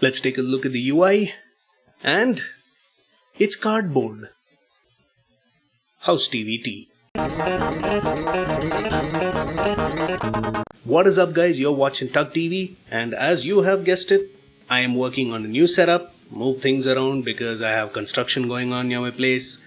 Let's take a look at the UI, and it's cardboard. How's Stevie T? What is up, guys? You're watching TUGGtv, and as you have guessed it, I am working on a new setup, move things around because I have construction going on near my place,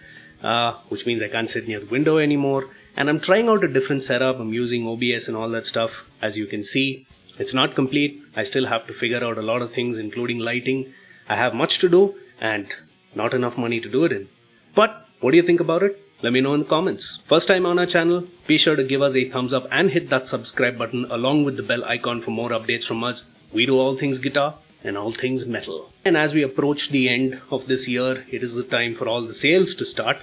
which means I can't sit near the window anymore, and I'm trying out a different setup. I'm using OBS and all that stuff. As you can see, it's not complete. I still have to figure out a lot of things, including lighting. I have much to do and not enough money to do it in. But what do you think about it? Let me know in the comments. First time on our channel, be sure to give us a thumbs up and hit that subscribe button along with the bell icon for more updates from us. We do all things guitar and all things metal. And as we approach the end of this year, it is the time for all the sales to start.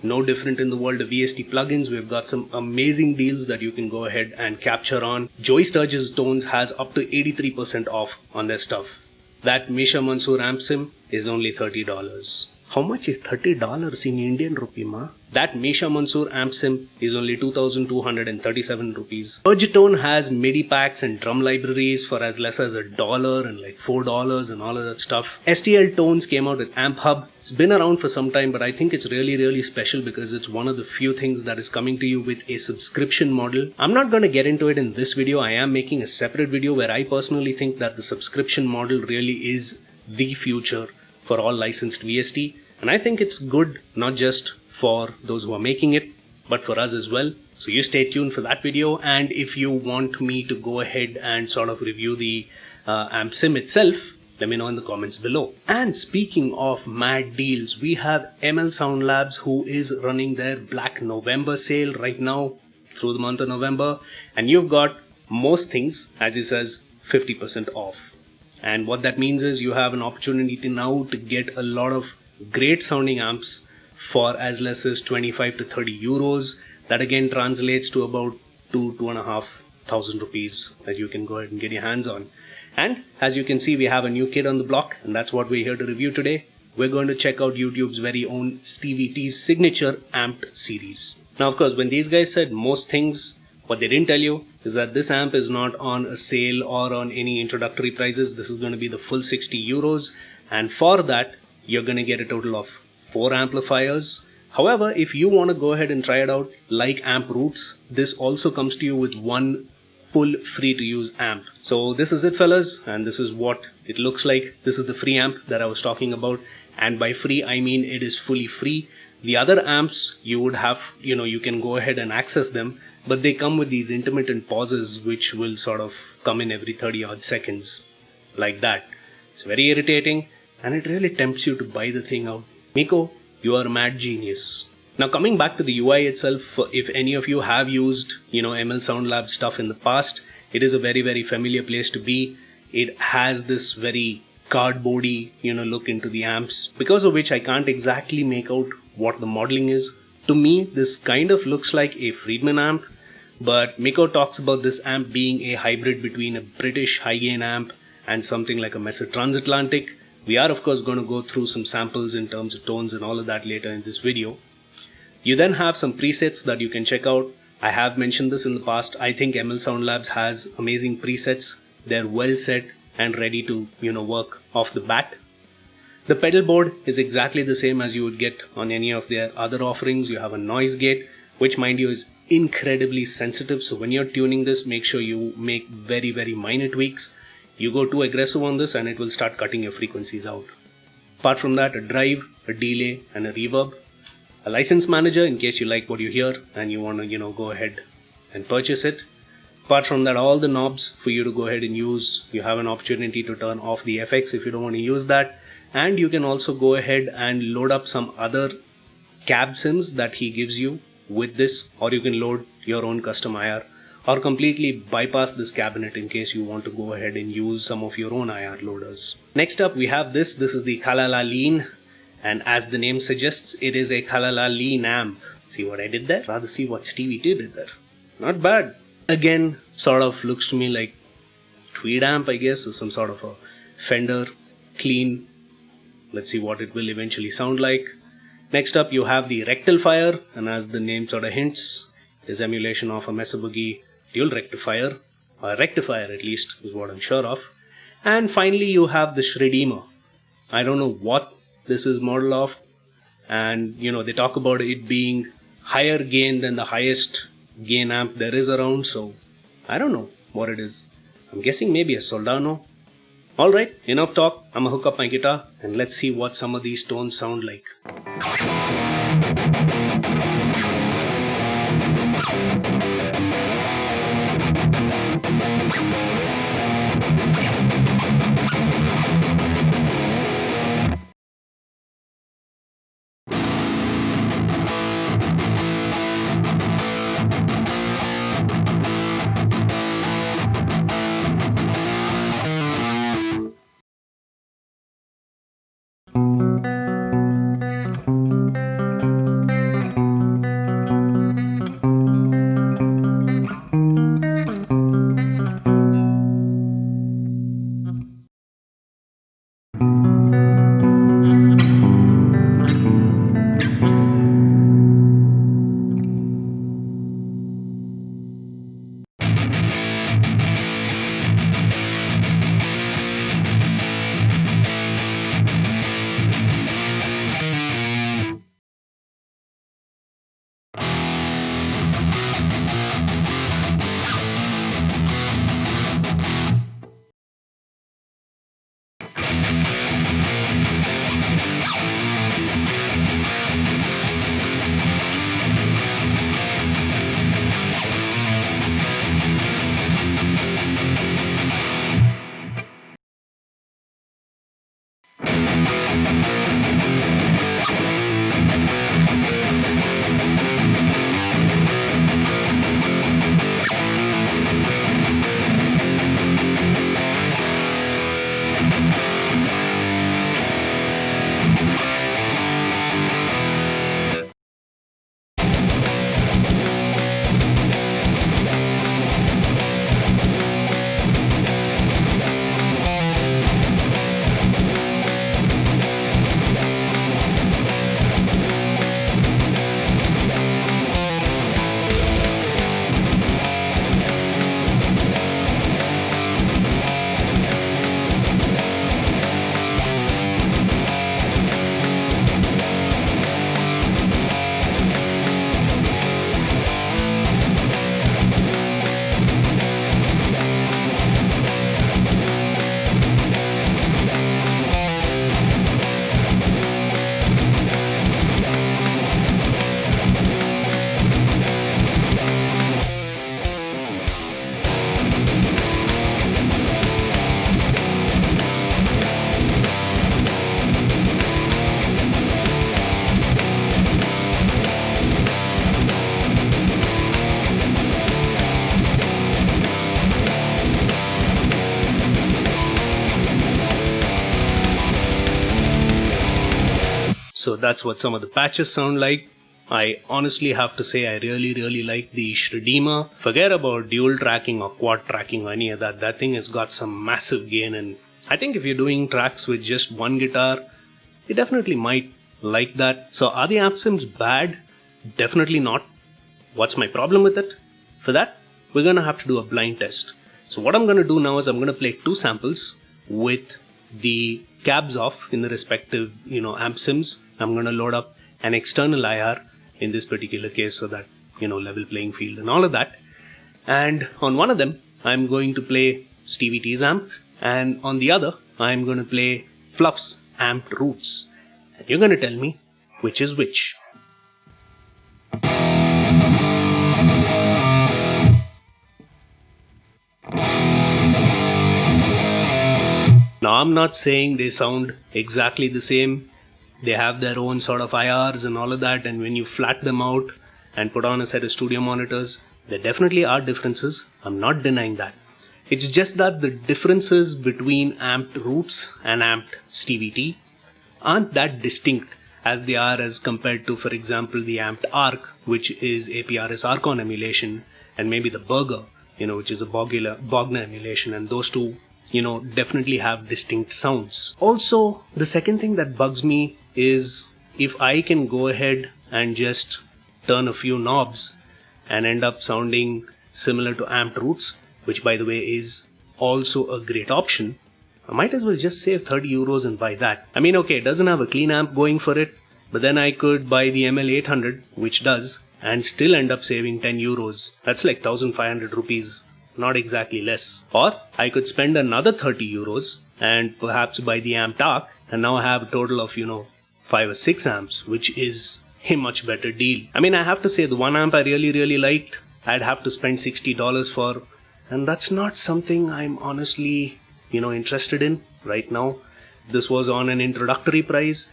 No different in the world of VST plugins. We've got some amazing deals that you can go ahead and capture on. Joey Sturgis Tones has up to 83% off on their stuff. That Misha Mansoor amp sim is only $30. How much is $30 in Indian rupee, ma? That Misha Mansoor amp sim is only 2,237 rupees. Urgitone has MIDI packs and drum libraries for as less as $1 and like $4 and all of that stuff. STL Tones came out with Amp Hub. It's been around for some time, but I think it's really special because it's one of the few things that is coming to you with a subscription model. I'm not going to get into it in this video. I am making a separate video where I personally think that the subscription model really is the future for all licensed VST. And I think it's good not just for those who are making it, but for us as well. So you stay tuned for that video. And if you want me to go ahead and sort of review the amp sim itself, let me know in the comments below. And speaking of mad deals, we have Soundlabs who is running their Black November sale right now through the month of November. And you've got most things, as it says, 50% off. And what that means is you have an opportunity now to get a lot of great sounding amps for as less as 25 to 30 euros. That again translates to about 2,500 rupees that you can go ahead and get your hands on. And as you can see, we have a new kid on the block, and that's what we're here to review today. We're going to check out YouTube's very own Stevie T's signature Amped series. Now, of course, when these guys said most things, what they didn't tell you is that this amp is not on a sale or on any introductory prices. This is going to be the full 60 euros. And for that, you're going to get a total of 4 amplifiers. However, if you want to go ahead and try it out like Amp Roots, this also comes to you with one full free to use amp. So this is it, fellas, and this is what it looks like. This is the free amp that I was talking about, and by free I mean it is fully free. The other amps you would have, you can go ahead and access them, but they come with these intermittent pauses which will sort of come in every 30 odd seconds like that. It's very irritating. And it really tempts you to buy the thing out. Miko, you are a mad genius. Now coming back to the UI itself, if any of you have used, Soundlabs stuff in the past, it is a very familiar place to be. It has this very cardboardy, look into the amps, because of which I can't exactly make out what the modeling is. To me, this kind of looks like a Friedman amp, but Miko talks about this amp being a hybrid between a British high gain amp and something like a Messer Transatlantic. We are of course going to go through some samples in terms of tones and all of that later in this video. You then have some presets that you can check out. I have mentioned this in the past. I think Soundlabs has amazing presets. They're well set and ready to, work off the bat. The pedal board is exactly the same as you would get on any of their other offerings. You have a noise gate, which mind you is incredibly sensitive. So when you're tuning this, make sure you make very minor tweaks. You go too aggressive on this and it will start cutting your frequencies out. Apart from that, a drive, a delay and a reverb. A license manager in case you like what you hear and you want to, go ahead and purchase it. Apart from that, all the knobs for you to go ahead and use. You have an opportunity to turn off the FX if you don't want to use that. And you can also go ahead and load up some other cab sims that he gives you with this, or you can load your own custom IR. Or completely bypass this cabinet in case you want to go ahead and use some of your own IR loaders. Next up we have this. This is the Kalala Lean, and as the name suggests, it is a Kalala Lean amp. See what I did there? Rather see what Stevie T did there. Not bad. Again, sort of looks to me like tweed amp, I guess, or some sort of a Fender clean. Let's see what it will eventually sound like. Next up you have the Rectifier, and as the name sort of hints, is emulation of a Mesa Boogie dual rectifier, or a rectifier at least is what I'm sure of. And finally you have the Shredeemer. I don't know what this is model of, and they talk about it being higher gain than the highest gain amp there is around, so I don't know what it is. I'm guessing maybe a Soldano. Alright, enough talk. I'm gonna hook up my guitar and let's see what some of these tones sound like. So that's what some of the patches sound like. I honestly have to say I really like the Shredeemer. Forget about dual tracking or quad tracking or any of that. That thing has got some massive gain, and I think if you're doing tracks with just one guitar, you definitely might like that. So are the amp sims bad? Definitely not. What's my problem with it? For that, we're gonna have to do a blind test. So what I'm gonna do now is I'm gonna play two samples with the cabs off in the respective amp sims. I'm gonna load up an external IR in this particular case, so that level playing field and all of that. And on one of them I'm going to play Stevie T's amp, and on the other I'm going to play Fluff's Amped Roots, and you're going to tell me which is which. Now I'm not saying they sound exactly the same. They have their own sort of IRs and all of that, and when you flat them out and put on a set of studio monitors, there definitely are differences. I'm not denying that. It's just that the differences between Amped Roots and Amped Stevie T aren't that distinct as they are as compared to, for example, the Amped Arc, which is APRS Archon emulation, and maybe the Burger, which is a Bogner emulation, and those two definitely have distinct sounds. Also, the second thing that bugs me is if I can go ahead and just turn a few knobs and end up sounding similar to Amped Roots, which by the way is also a great option, I might as well just save 30 euros and buy that. I mean, okay, it doesn't have a clean amp going for it, but then I could buy the ML800, which does, and still end up saving 10 euros. That's like 1500 rupees, not exactly less. Or I could spend another 30 euros and perhaps buy the Amped Arc, and now I have a total of, 5 or 6 amps, which is a much better deal. I mean, I have to say the one amp I really liked, I'd have to spend $60 for, and that's not something I'm honestly, interested in right now. If this was on an introductory price,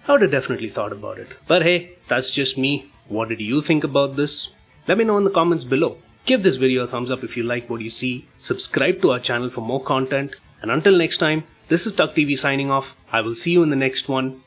I would have definitely thought about it. But hey, that's just me. What did you think about this? Let me know in the comments below. Give this video a thumbs up if you like what you see. Subscribe to our channel for more content. And until next time, this is TUGGtv signing off. I will see you in the next one.